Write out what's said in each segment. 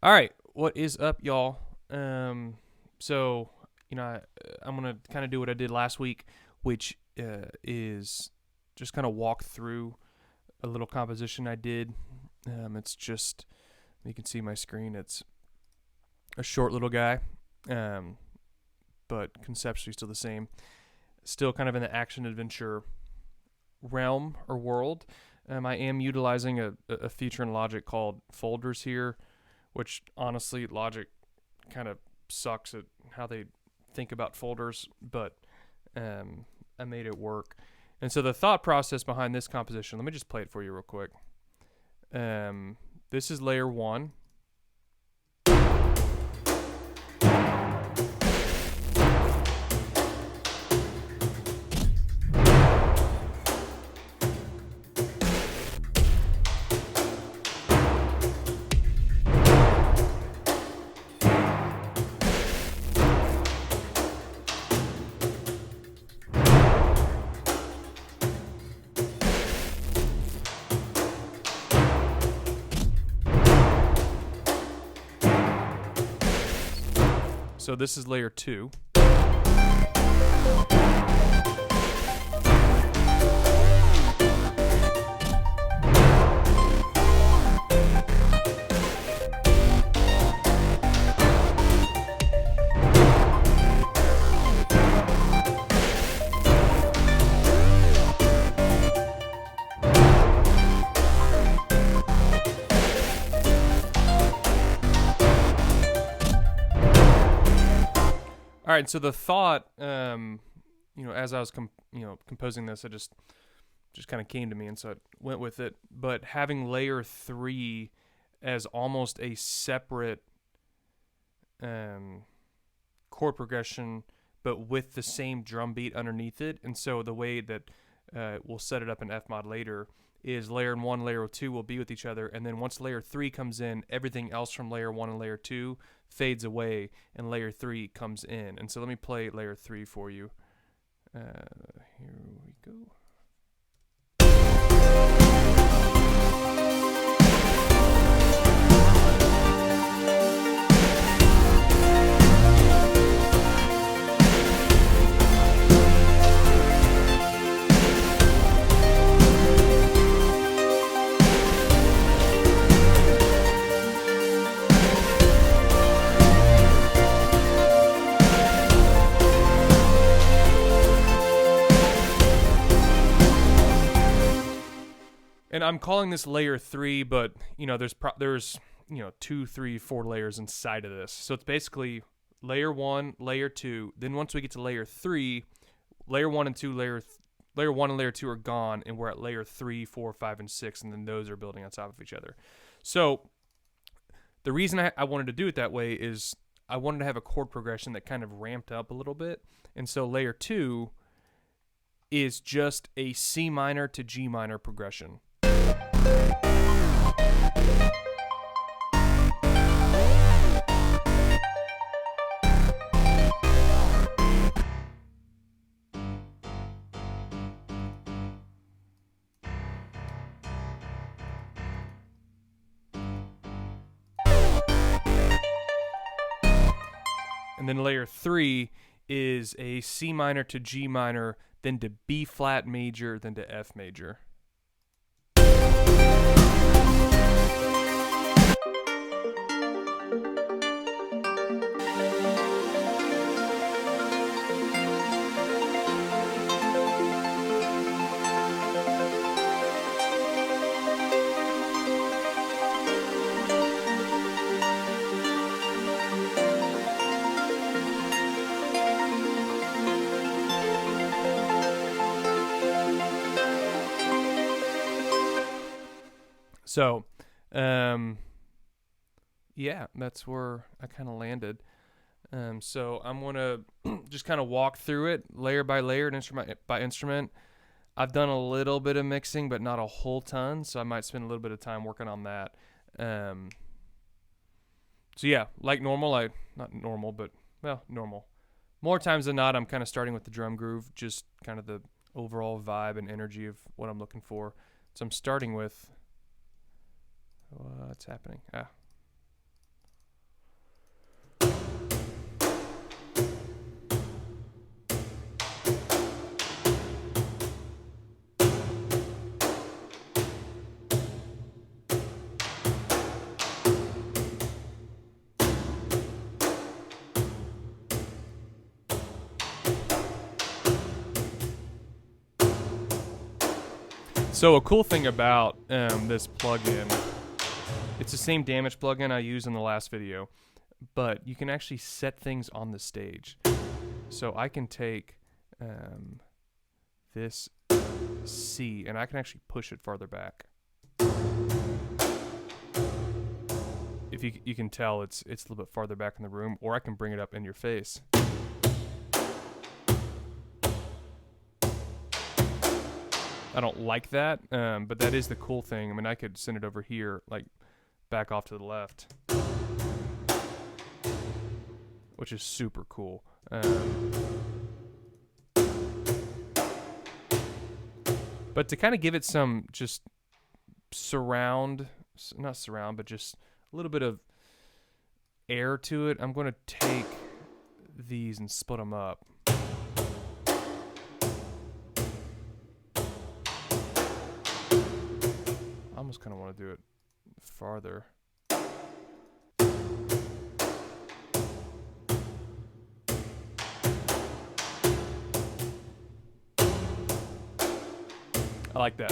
All right, what is up, y'all? So I'm gonna kind of do what I did last week, which is just kind of walk through a little composition I did. It's just you can see my screen. It's a short little guy, but conceptually still the same. Still kind of in the action adventure realm or world. I am utilizing a feature in Logic called folders here, which honestly Logic kind of sucks at how they think about folders, but I made it work. And so the thought process behind this composition, let me just play it for you real quick. This is layer 1. So this is layer 2. All right, so the thought, as I was composing this, I just kind of came to me, and so I went with it. But having layer 3 as almost a separate chord progression, but with the same drum beat underneath it, and so the way that we'll set it up in Fmod later is layer 1, layer 2 will be with each other, and then once layer 3 comes in, everything else from layer 1 and layer 2 fades away, and layer 3 comes in. And so let me play layer 3 for you. Here we go. And I'm calling this layer 3, but there's 2, 3, 4 layers inside of this. So it's basically layer 1, layer 2. Then once we get to layer 3, layer 1 and 2, layer 1 and layer 2 are gone, and we're at layer 3, 4, 5, and 6, and then those are building on top of each other. So the reason I wanted to do it that way is I wanted to have a chord progression that kind of ramped up a little bit. And so layer 2 is just a C minor to G minor progression. And then layer 3 is a C minor to G minor, then to B flat major, then to F major. So, that's where I kind of landed. So I'm going to just kind of walk through it layer by layer and instrument by instrument. I've done a little bit of mixing, but not a whole ton, so I might spend a little bit of time working on that. Like normal, normal. More times than not, I'm kind of starting with the drum groove, just kind of the overall vibe and energy of what I'm looking for. So I'm starting with... What's happening? So a cool thing about this plugin, it's the same damage plugin I used in the last video, but you can actually set things on the stage. So I can take this C and I can actually push it farther back. If you can tell, it's a little bit farther back in the room, or I can bring it up in your face. I don't like that, but that is the cool thing. I mean, I could send it over here, like back off to the left, which is super cool. But to kind of give it some just not surround, but just a little bit of air to it, I'm going to take these and split them up. I almost kind of want to do it farther. I like that.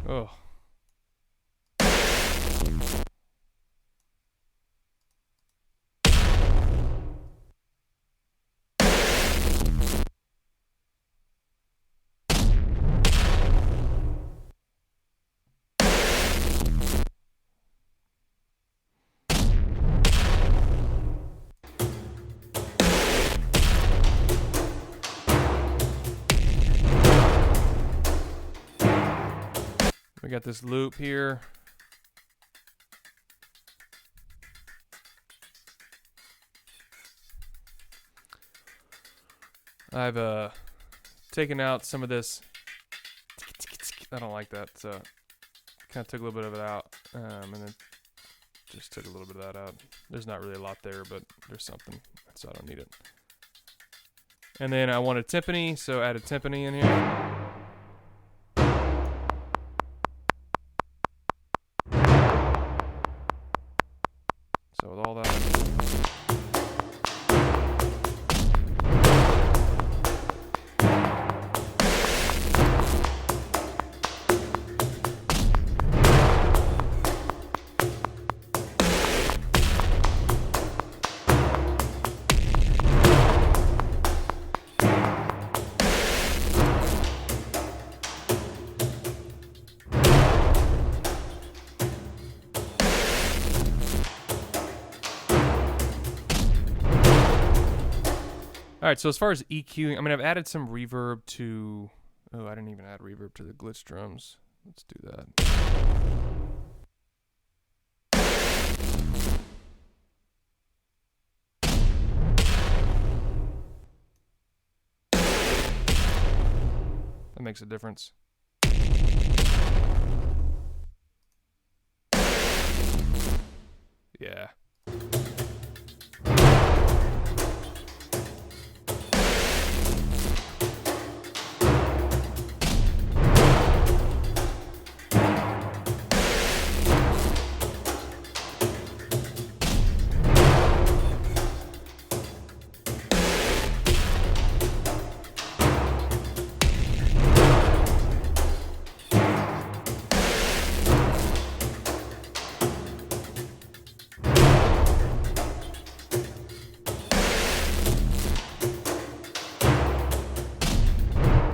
Oh. We got this loop here. I've taken out some of this. I don't like that, so kind of took a little bit of it out, and then just took a little bit of that out. There's not really a lot there, but there's something, so I don't need it. And then I wanted timpani, so added timpani in here. So with all that, all right, so as far as EQing, I mean, I've added some reverb to... Oh, I didn't even add reverb to the glitch drums. Let's do that. That makes a difference. Yeah.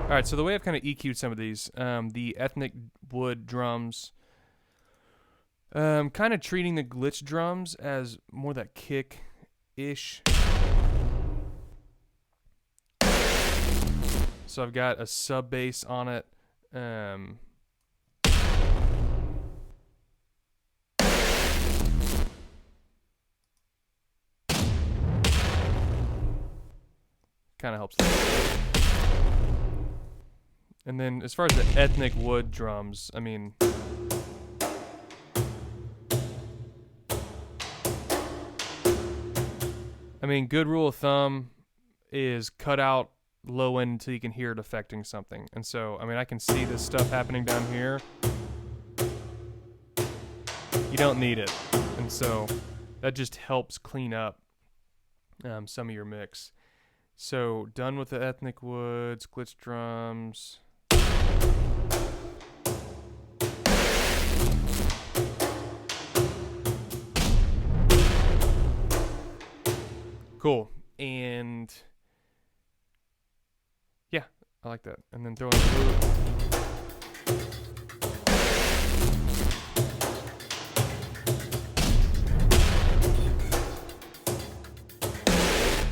All right, so the way I've kind of EQ'd some of these, the ethnic wood drums, kind of treating the glitch drums as more that kick-ish. So I've got a sub bass on it. kind of helps. And then as far as the ethnic wood drums, I mean, good rule of thumb is cut out low end until you can hear it affecting something. And so, I can see this stuff happening down here. You don't need it. And so that just helps clean up some of your mix. So done with the ethnic woods, glitch drums. Cool. And yeah, I like that. And then throw in the loop.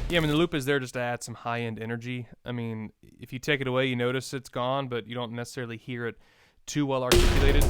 Yeah, the loop is there just to add some high-end energy. If you take it away, you notice it's gone, but you don't necessarily hear it too well articulated.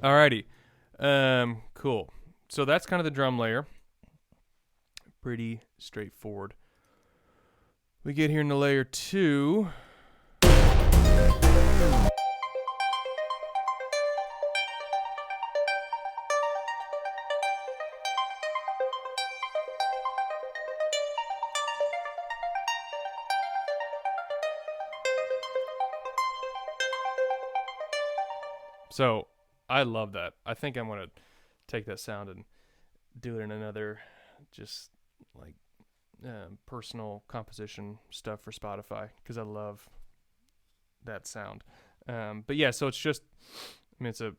Alrighty. Cool. So that's kind of the drum layer. Pretty straightforward. We get here into layer 2. So I love that. I think I'm going to take that sound and do it in another just like personal composition stuff for Spotify because I love that sound. But yeah, so it's just, it's a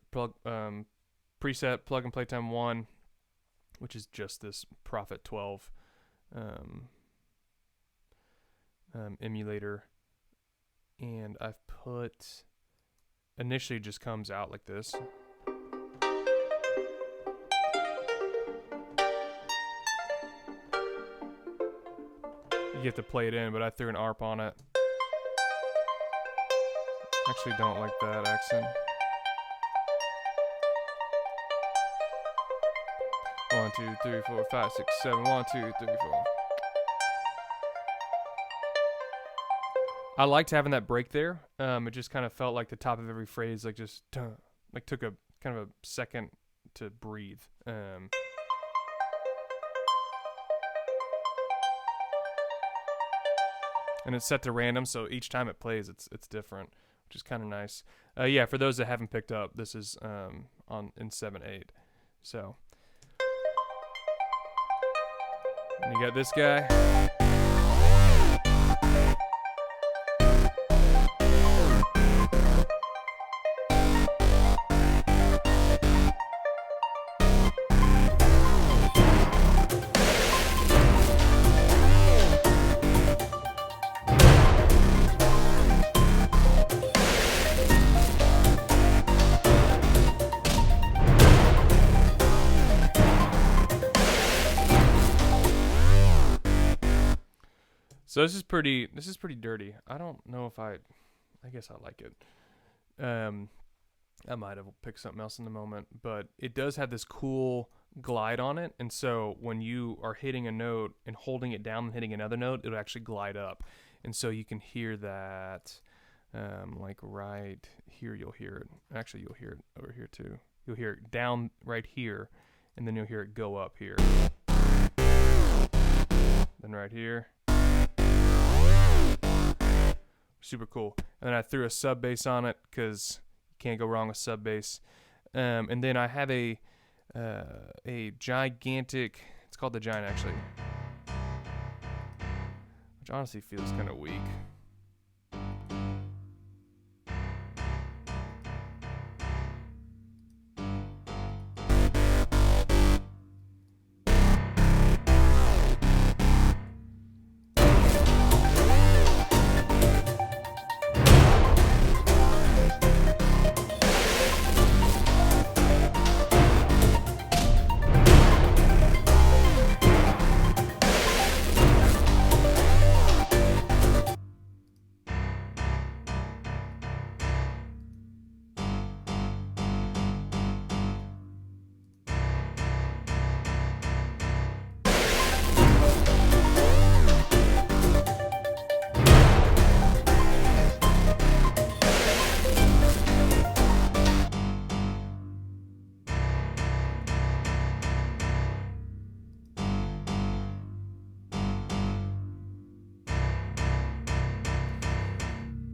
preset plug and play time 1, which is just this Prophet 12 emulator. And I've put, initially it just comes out like this. You get to play it in, but I threw an ARP on it. Actually don't like that accent. 1, 2, 3, 4, 5, 6, 7. 1, 2, 3, 4. I liked having that break there. It just kind of felt like the top of every phrase, like just took a kind of a second to breathe. And it's set to random, so each time it plays, it's different, which is kind of nice. Yeah, for those that haven't picked up, this is in 7/8. So, and you got this guy. So this is pretty dirty. I don't know if I guess I like it. I might have picked something else in the moment, but it does have this cool glide on it. And so when you are hitting a note and holding it down and hitting another note, it'll actually glide up. And so you can hear that, like right here, you'll hear it. Actually, you'll hear it over here too. You'll hear it down right here, and then you'll hear it go up here. Then right here. Super cool. And then I threw a sub bass on it because you can't go wrong with sub bass. And then I have a a gigantic, it's called the Giant actually, which honestly feels kind of weak.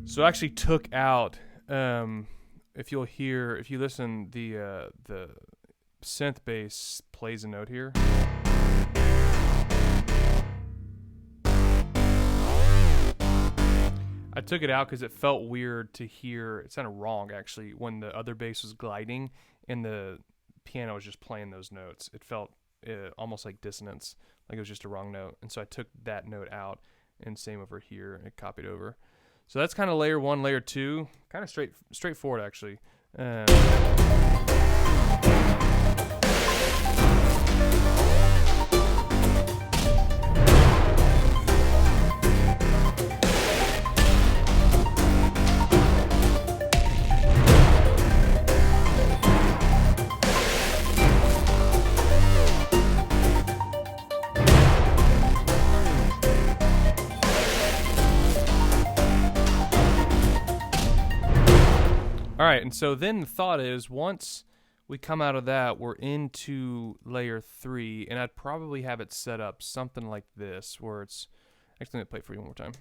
So I actually took out, if you listen, the synth bass plays a note here. I took it out because it felt weird to hear. It sounded wrong actually when the other bass was gliding and the piano was just playing those notes. It felt almost like dissonance, like it was just a wrong note. And so I took that note out, and same over here, and it copied over. So that's kind of layer 1, layer 2, kind of straightforward actually. All right, and so then the thought is once we come out of that, we're into layer 3, and I'd probably have it set up something like this, where it's... Actually, let me play it for you one more time.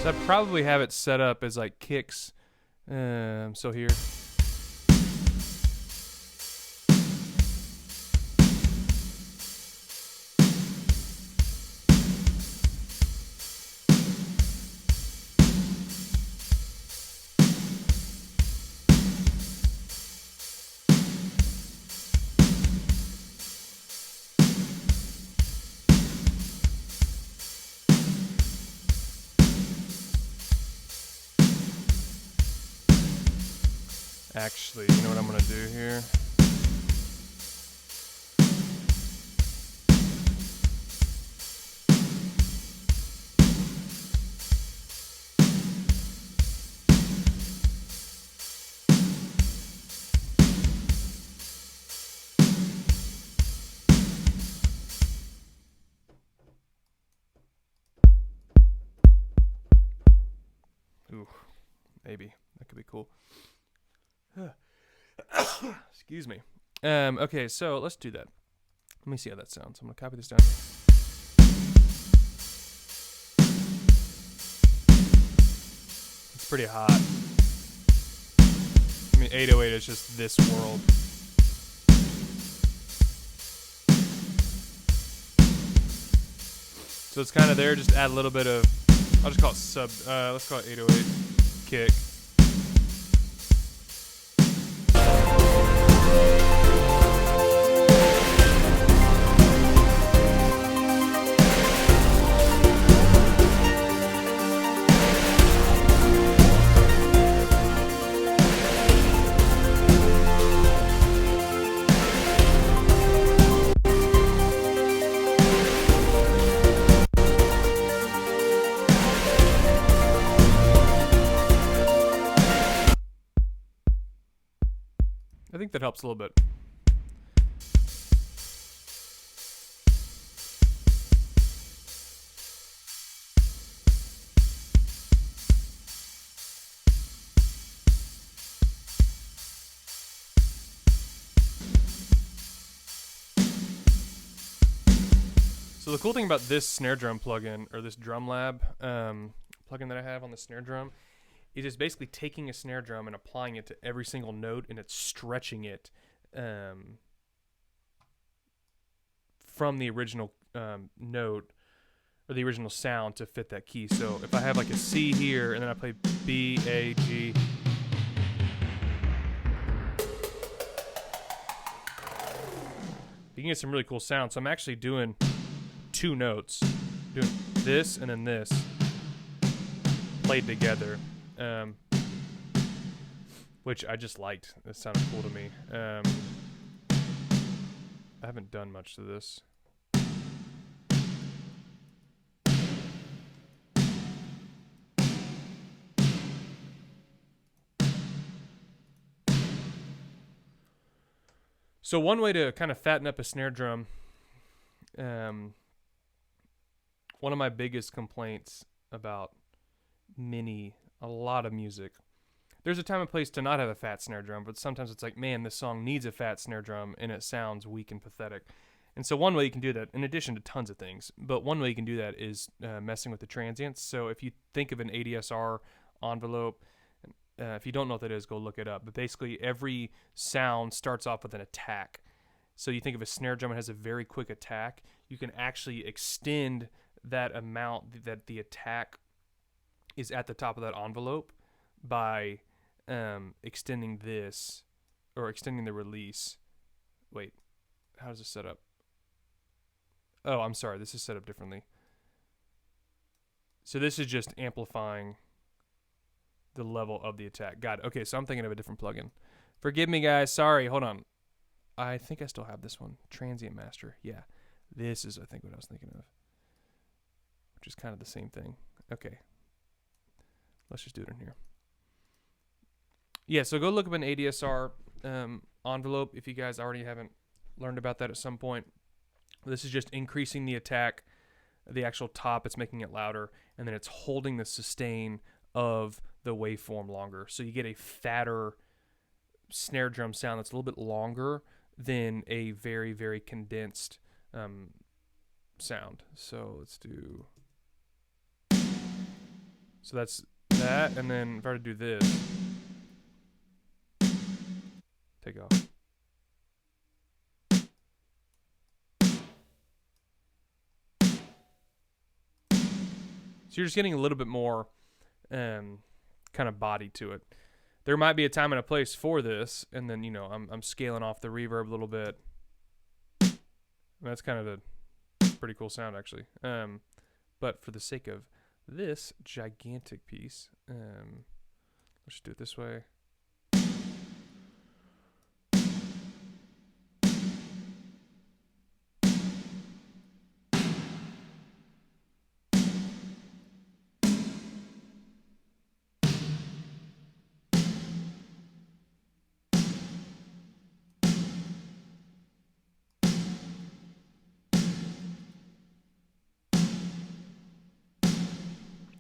I'd probably have it set up as like kicks. So here. Actually, you know what I'm going to do here? Ooh, maybe. That could be cool. Excuse me. Okay, so let's do that. Let me see how that sounds. I'm going to copy this down. It's pretty hot. I mean, 808 is just this world. So it's kind of there. Just add a little bit of, I'll just call it let's call it 808 kick. I think that helps a little bit. So the cool thing about this snare drum plugin, or this Drum Lab plugin that I have on the snare drum, is it's basically taking a snare drum and applying it to every single note, and it's stretching it from the original note or the original sound to fit that key. So if I have like a C here and then I play B, A, G, you can get some really cool sound. So I'm actually doing 2 notes, doing this and then this played together, which I just liked. It sounded cool to me. I haven't done much to this. So one way to kind of fatten up a snare drum, one of my biggest complaints about a lot of music, there's a time and place to not have a fat snare drum, but sometimes it's like, man, this song needs a fat snare drum and it sounds weak and pathetic. And so one way you can do that, in addition to tons of things, but one way you can do that is messing with the transients. So if you think of an ADSR envelope, if you don't know what that is, go look it up. But basically, every sound starts off with an attack. So you think of a snare drum that has a very quick attack. You can actually extend that amount that the attack is at the top of that envelope by extending this, or extending the release. Wait, how does this set up? Oh, I'm sorry. This is set up differently. So this is just amplifying the level of the attack. Got it. Okay, so I'm thinking of a different plugin. Forgive me, guys. Sorry. Hold on. I think I still have this one. Transient Master. Yeah. This is, I think, what I was thinking of. Which is kind of the same thing. Okay. Let's just do it in here. Yeah, so go look up an ADSR envelope if you guys already haven't learned about that at some point. This is just increasing the attack, the actual top. It's making it louder, and then it's holding the sustain of the waveform longer. So you get a fatter snare drum sound that's a little bit longer than a very, very condensed sound. So let's do... So that's that, and then if I were to do this, take off. So you're just getting a little bit more kind of body to it. There might be a time and a place for this, and then, you know, I'm scaling off the reverb a little bit. That's kind of a pretty cool sound, actually. But for the sake of this gigantic piece, let's just do it this way.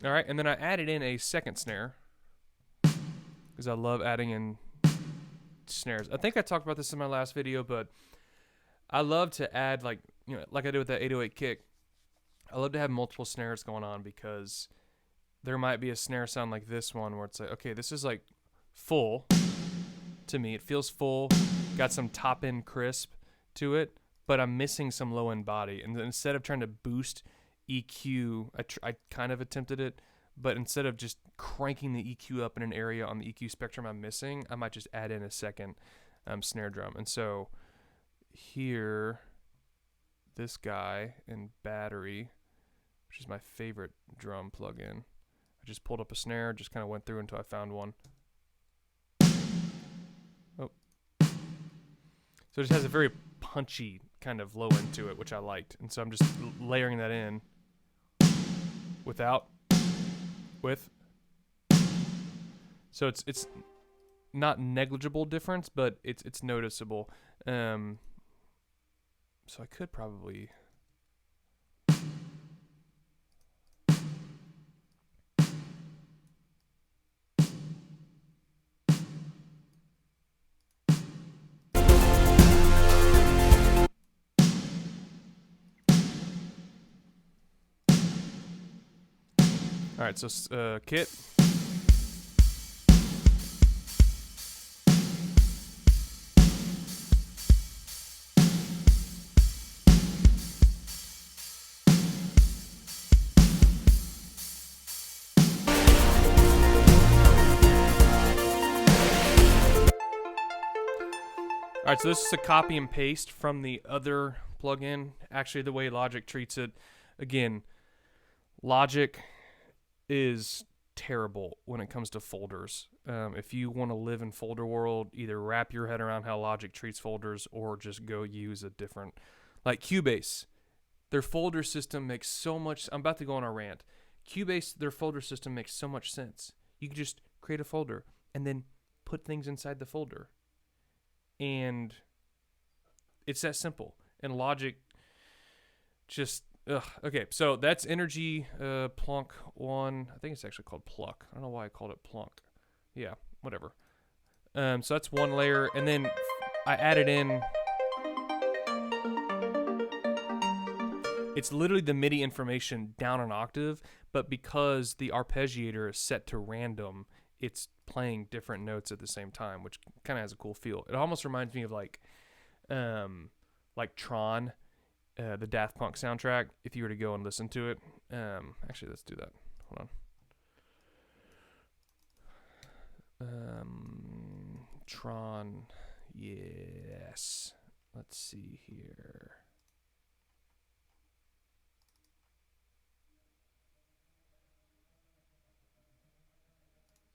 All right, and then I added in a second snare because I love adding in snares. I think I talked about this in my last video, but I love to add, like, you know, like I did with that 808 kick. I love to have multiple snares going on because there might be a snare sound like this one where it's like, okay, this is like full to me. It feels full, got some top end crisp to it, but I'm missing some low end body. And instead of trying to boost EQ, I kind of attempted it, but instead of just cranking the EQ up in an area on the EQ spectrum I'm missing, I might just add in a second snare drum. And so here, this guy in Battery, which is my favorite drum plugin, I just pulled up a snare, just kind of went through until I found one. Oh. So it just has a very punchy kind of low end to it, which I liked. And so I'm just layering that in with. So it's not negligible difference, but it's noticeable. So I could probably... All right, so kit. All right, so this is a copy and paste from the other plugin. Actually, the way Logic treats it, again, Logic is terrible when it comes to folders. If you want to live in folder world, either wrap your head around how Logic treats folders or just go use a different, like Cubase. Their folder system makes so much, I'm about to go on a rant. Cubase, their folder system makes so much sense. You can just create a folder and then put things inside the folder. And it's that simple. And Logic just, okay, so that's Energy Plunk 1. I think it's actually called Pluck. I don't know why I called it Plunk. Yeah, whatever. So that's one layer. And then I added in, it's literally the MIDI information down an octave, but because the arpeggiator is set to random, it's playing different notes at the same time, which kind of has a cool feel. It almost reminds me of like Tron, the Daft Punk soundtrack, if you were to go and listen to it. Actually, let's do that. Hold on. Tron, yes. Let's see here.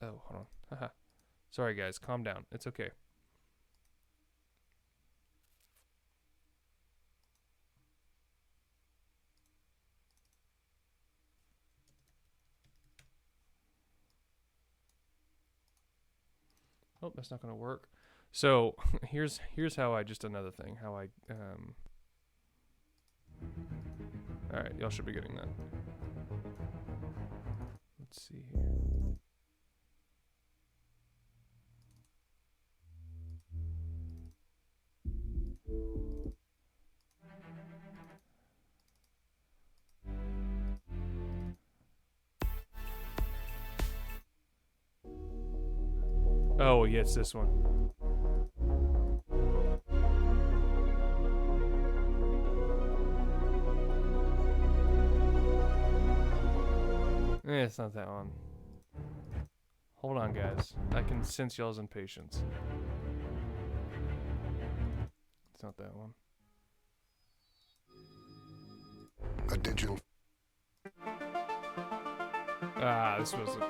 Oh, hold on. Haha. Sorry, guys. Calm down. It's okay. Oh, that's not going to work. So here's how I just another thing. How I All right, y'all should be getting that. Let's see here. Oh, yeah, it's this one. It's not that one. Hold on, guys. I can sense y'all's impatience. It's not that one. A digital. Ah, this was a...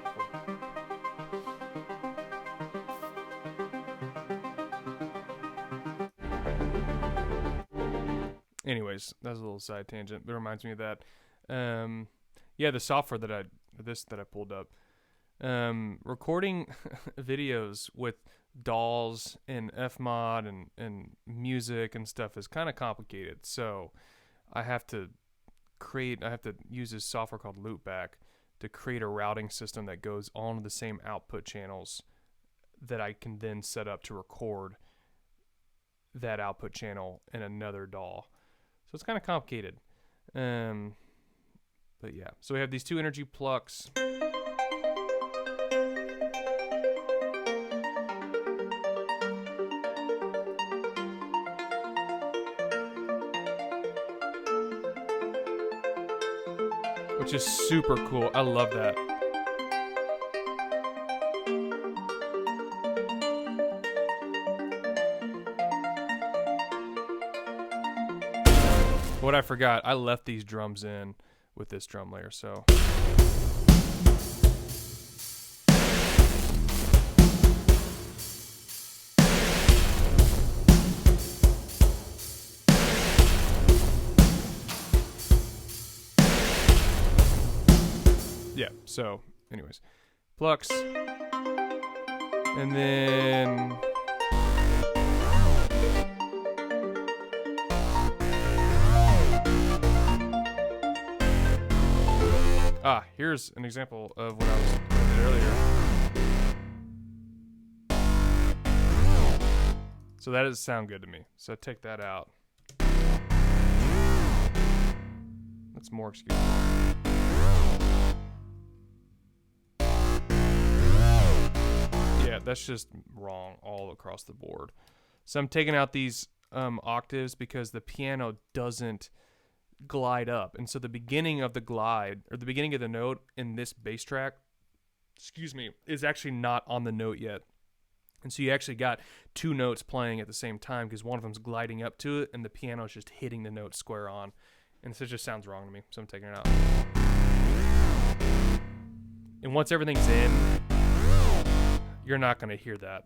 Anyways, that was a little side tangent. That reminds me of that. Yeah, the software that I pulled up. Recording videos with DAWs and Fmod and music and stuff is kind of complicated. So I have to use this software called Loopback to create a routing system that goes on the same output channels that I can then set up to record that output channel in another DAW. So it's kind of complicated. But yeah, so we have these two energy plucks. Which is super cool. I love that. What I forgot, I left these drums in with this drum layer, so. Yeah, so anyways, plucks, and then here's an example of what I was doing earlier. So that doesn't sound good to me. So take that out. That's more excusable. that's just wrong all across the board. So I'm taking out these octaves because the piano doesn't glide up. And so the beginning of the glide, or the beginning of the note in this bass track, is actually not on the note yet. And so you actually got two notes playing at the same time because one of them's gliding up to it and the piano is just hitting the note square on. And this just sounds wrong to me, so I'm taking it out. And once everything's in, you're not going to hear that.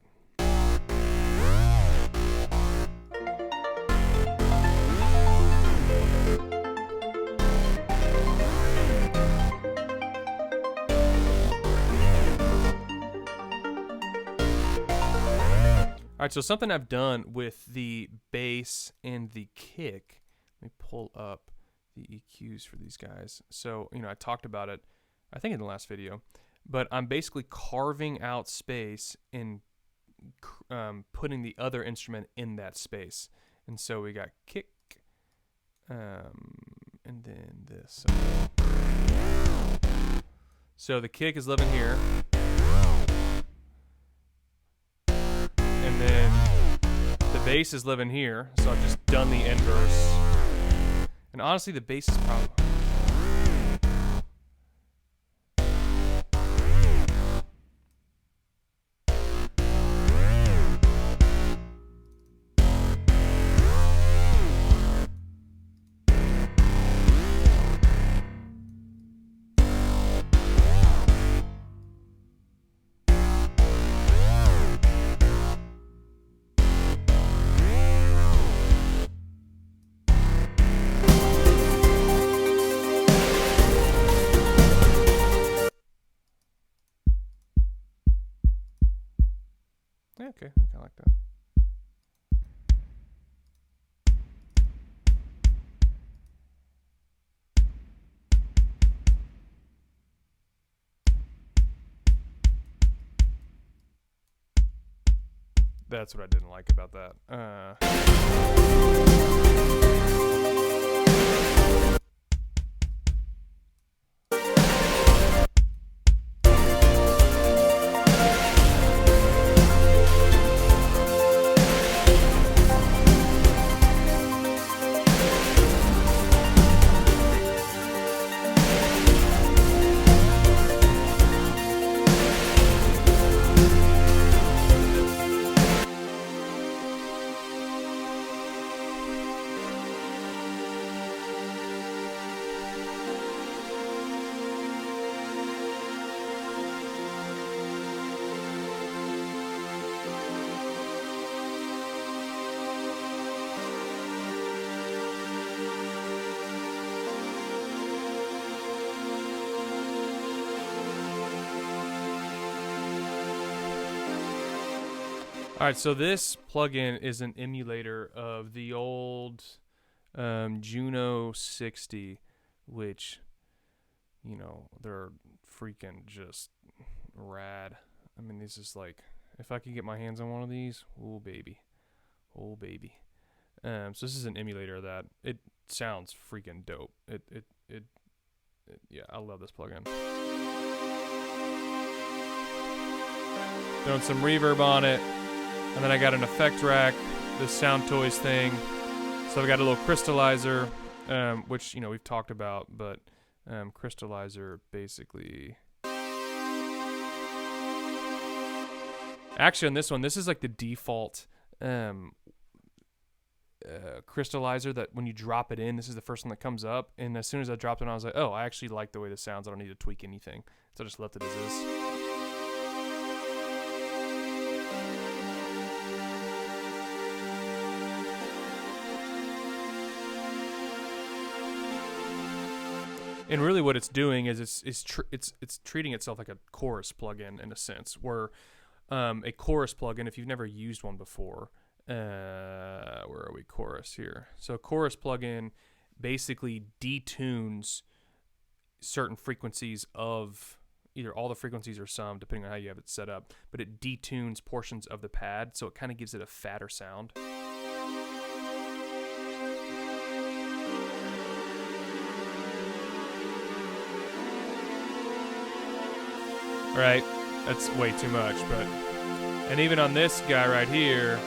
All right, so something I've done with the bass and the kick, let me pull up the EQs for these guys. So, I talked about it, I think in the last video, but I'm basically carving out space and putting the other instrument in that space. And so we got kick, and then this. So the kick is living here. And then the bass is living here, so I've just done the inverse. And honestly, the bass is probably... Yeah, okay, I kind of like that. That's what I didn't like about that. All right, so this plugin is an emulator of the old Juno 60, which, they're freaking just rad. I mean, this is like, if I could get my hands on one of these, oh baby. So this is an emulator of that. It sounds freaking dope. Yeah, I love this plugin. Throwing some reverb on it. And then I got an effect rack, this Sound Toys thing. So I've got a little crystallizer, which, we've talked about, but crystallizer basically... Actually, on this one, this is like the default crystallizer that when you drop it in, this is the first one that comes up. And as soon as I dropped it on, I was like, oh, I actually like the way this sounds. I don't need to tweak anything. So I just left it as is. And really, what it's doing is it's treating itself like a chorus plugin in a sense, where a chorus plugin, if you've never used one before, where are we? Chorus here. So a chorus plugin basically detunes certain frequencies of either all the frequencies or some, depending on how you have it set up. But it detunes portions of the pad, so it kind of gives it a fatter sound. Right, that's way too much, but And even on this guy right here,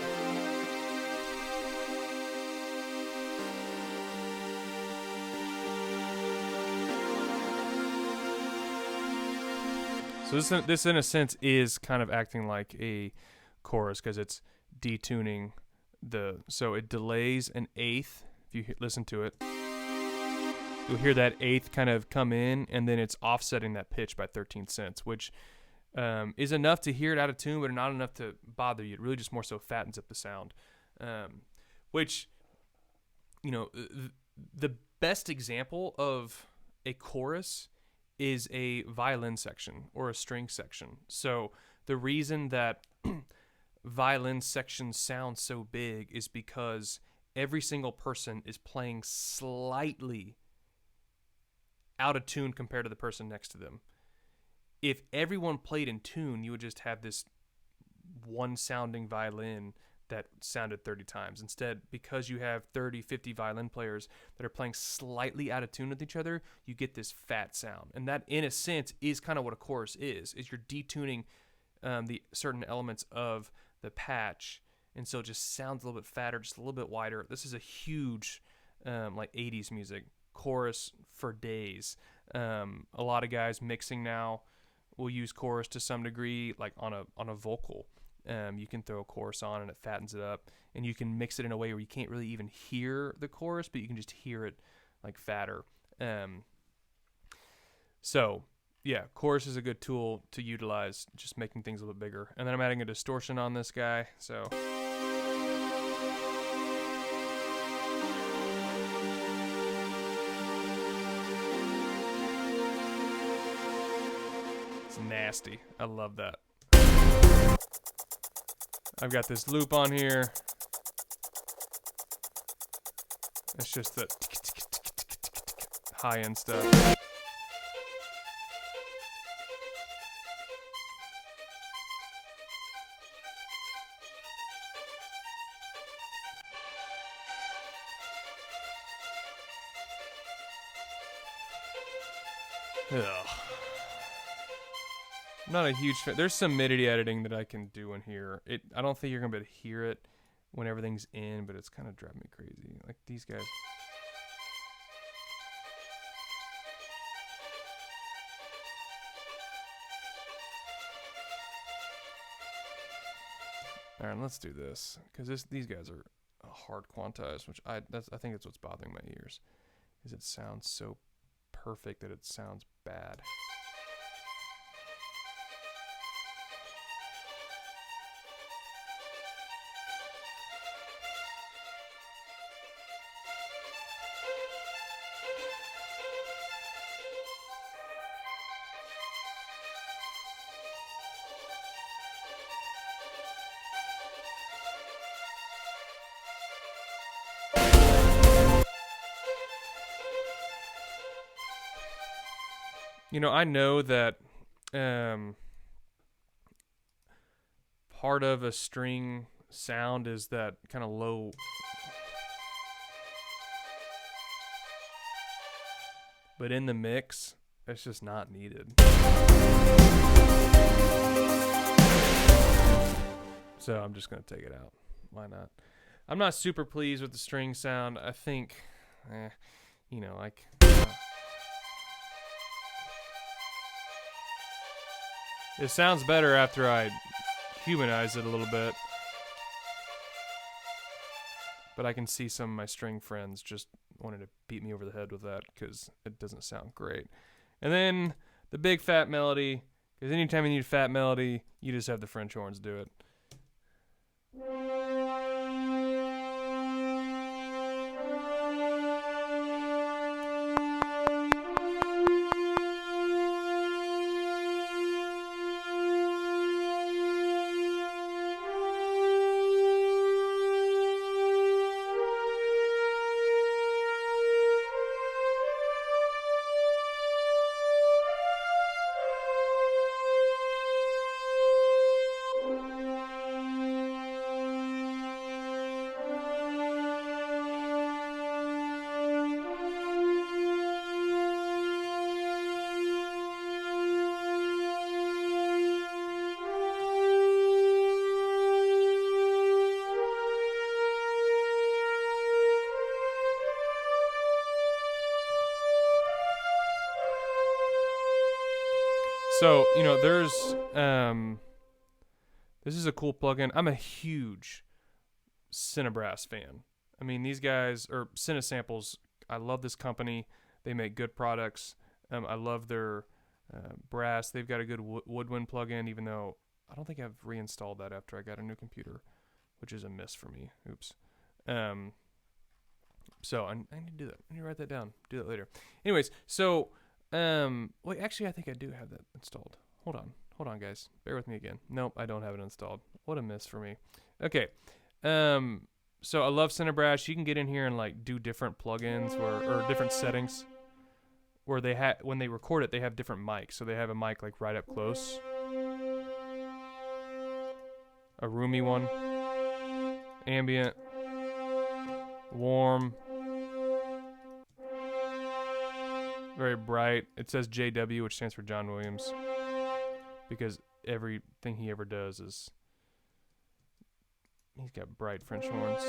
so this in a sense is kind of acting like a chorus because it's detuning so it delays an eighth. If you listen to it, you'll hear that eighth kind of come in, and then it's offsetting that pitch by 13 cents, which is enough to hear it out of tune, but not enough to bother you. It really just more so fattens up the sound, which, the best example of a chorus is a violin section or a string section. So the reason that violin sections sound so big is because every single person is playing slightly out of tune compared to the person next to them. If everyone played in tune, you would just have this one sounding violin that sounded 30 times. Instead, because you have 30, 50 violin players that are playing slightly out of tune with each other, you get this fat sound. And that, in a sense, is kind of what a chorus is you're detuning the certain elements of the patch, and so it just sounds a little bit fatter, just a little bit wider. This is a huge, like 80s music, chorus for days. A lot of guys mixing now will use chorus to some degree, like on a vocal. You can throw a chorus on and it fattens it up, and you can mix it in a way where you can't really even hear the chorus, but you can just hear it like fatter. So yeah, chorus is a good tool to utilize, just making things a little bit bigger. And then I'm adding a distortion on this guy, so it's nasty. I love that. I've got this loop on here. It's just the high-end stuff. Ugh. I'm not a huge fan. There's some MIDI editing that I can do in here. I don't think you're gonna be able to hear it when everything's in, but it's kind of driving me crazy. Like these guys. All right, let's do this because these guys are hard quantized, which I think that's what's bothering my ears, is it sounds so perfect that it sounds bad. I know that part of a string sound is that kind of low. But in the mix, it's just not needed. So I'm just going to take it out. Why not? I'm not super pleased with the string sound. I think, like... It sounds better after I humanize it a little bit. But I can see some of my string friends just wanting to beat me over the head with that because it doesn't sound great. And then the big fat melody, because anytime you need a fat melody, you just have the French horns do it. So, you know, there's this is a cool plugin. I'm a huge Cinebrass fan. I mean, these guys are Cinesamples. I love this company. They make good products. I love their brass. They've got a good woodwind plugin, even though I don't think I've reinstalled that after I got a new computer, which is a miss for me. Oops. So I need to do that. I need to write that down. Do that later. Anyways, so wait, actually, I think I do have that installed. Hold on, guys. Bear with me again. Nope, I don't have it installed. What a miss for me. Okay. So I love Cinebrass. You can get in here and like do different plugins or different settings where they when they record it, they have different mics. So they have a mic like right up close, a roomy one, ambient, warm, very bright. It says JW, which stands for John Williams, because everything he ever does is he's got bright French horns.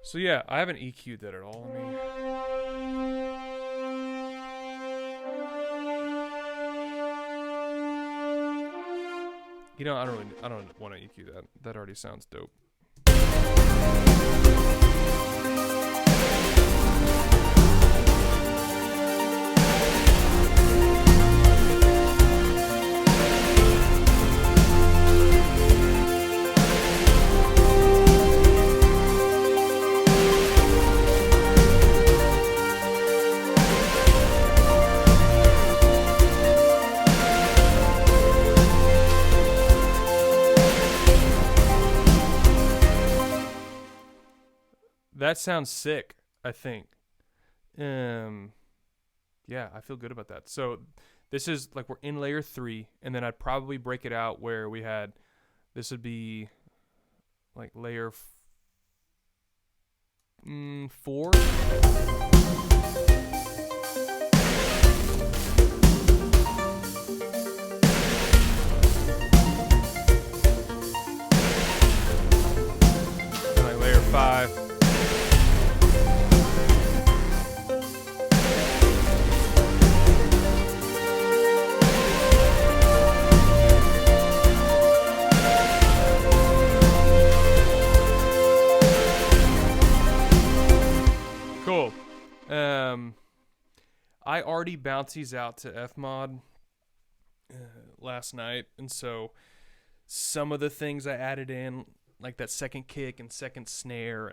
So yeah, I haven't EQ'd that at all. I mean, you know, I don't want to EQ that. That already sounds dope. That sounds sick, I think. Yeah, I feel good about that. So this is like we're in layer 3, and then I'd probably break it out where we had, this would be like layer 4. And like layer 5. Cool. I already bounced these out to Fmod last night, and so some of the things I added in, like that second kick and second snare,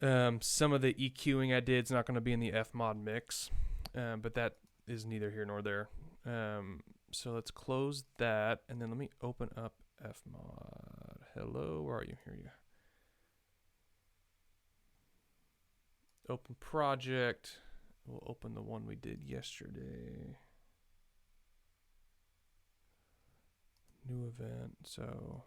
and some of the EQing I did is not going to be in the Fmod mix, but that is neither here nor there. So let's close that, and then let me open up Fmod. Hello, where are you? Here you go. Open project. We'll open the one we did yesterday. New event. So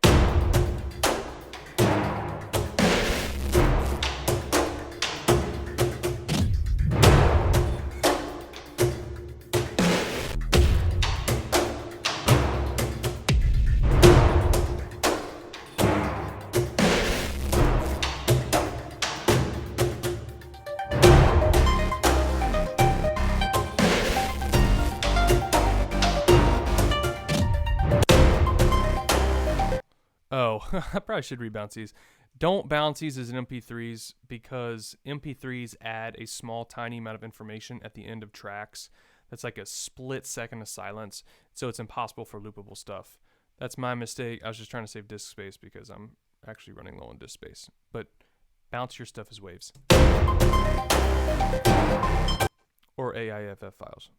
I probably should rebounce these. Don't bounce these as an MP3s because MP3s add a small, tiny amount of information at the end of tracks. That's like a split second of silence, so it's impossible for loopable stuff. That's my mistake. I was just trying to save disk space because I'm actually running low on disk space. But bounce your stuff as waves. Or AIFF files.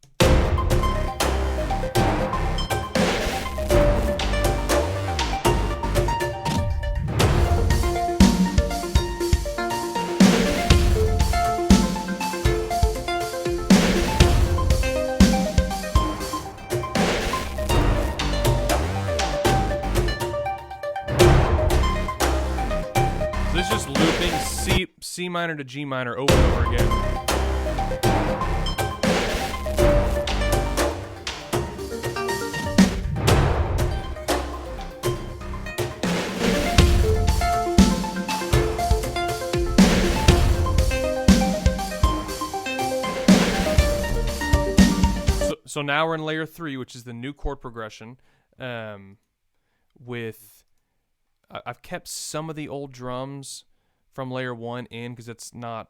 C minor to G minor over and over again. So now we're in layer 3, which is the new chord progression. I've kept some of the old drums from layer 1 in because it's not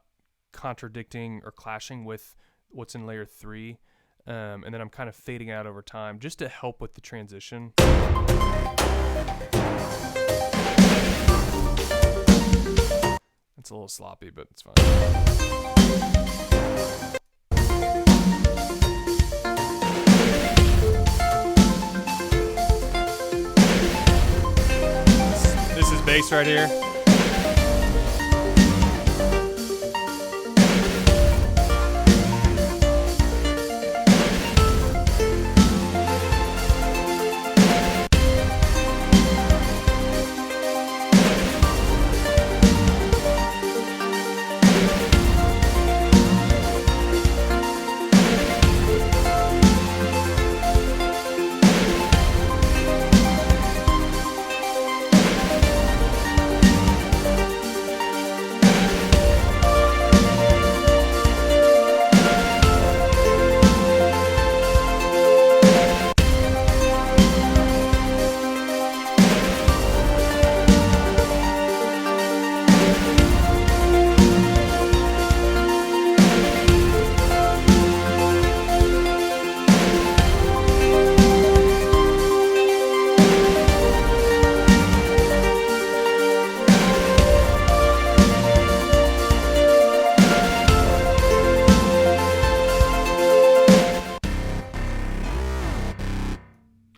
contradicting or clashing with what's in layer 3. And then I'm kind of fading out over time just to help with the transition. It's a little sloppy, but it's fine. This is bass right here.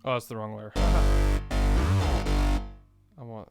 Oh, that's the wrong layer. I want...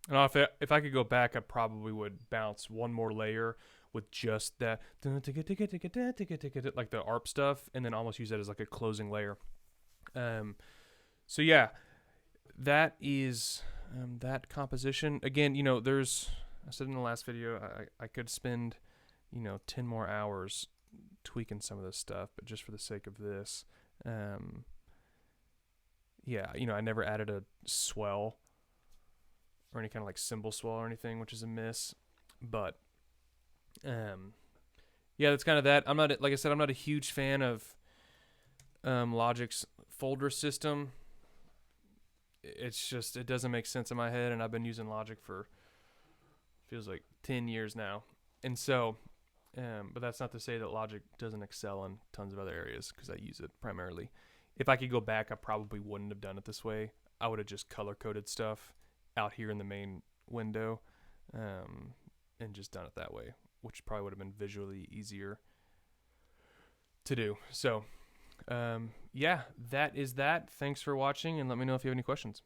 And if I could go back, I probably would bounce one more layer with just that, like the ARP stuff, and then almost use that as like a closing layer. So yeah, that is that composition. Again, I said in the last video, I could spend, 10 more hours tweaking some of this stuff, but just for the sake of this, yeah, I never added a swell or any kind of like cymbal swell or anything, which is a miss. But yeah, that's kind of that. I'm not, like I said, I'm not a huge fan of Logic's folder system. It's just, it doesn't make sense in my head, and I've been using Logic for feels like 10 years now. And so, but that's not to say that Logic doesn't excel in tons of other areas, because I use it primarily. If I could go back, I probably wouldn't have done it this way. I would have just color-coded stuff out here in the main window, and just done it that way, which probably would have been visually easier to do. So, yeah, that is that. Thanks for watching, and let me know if you have any questions.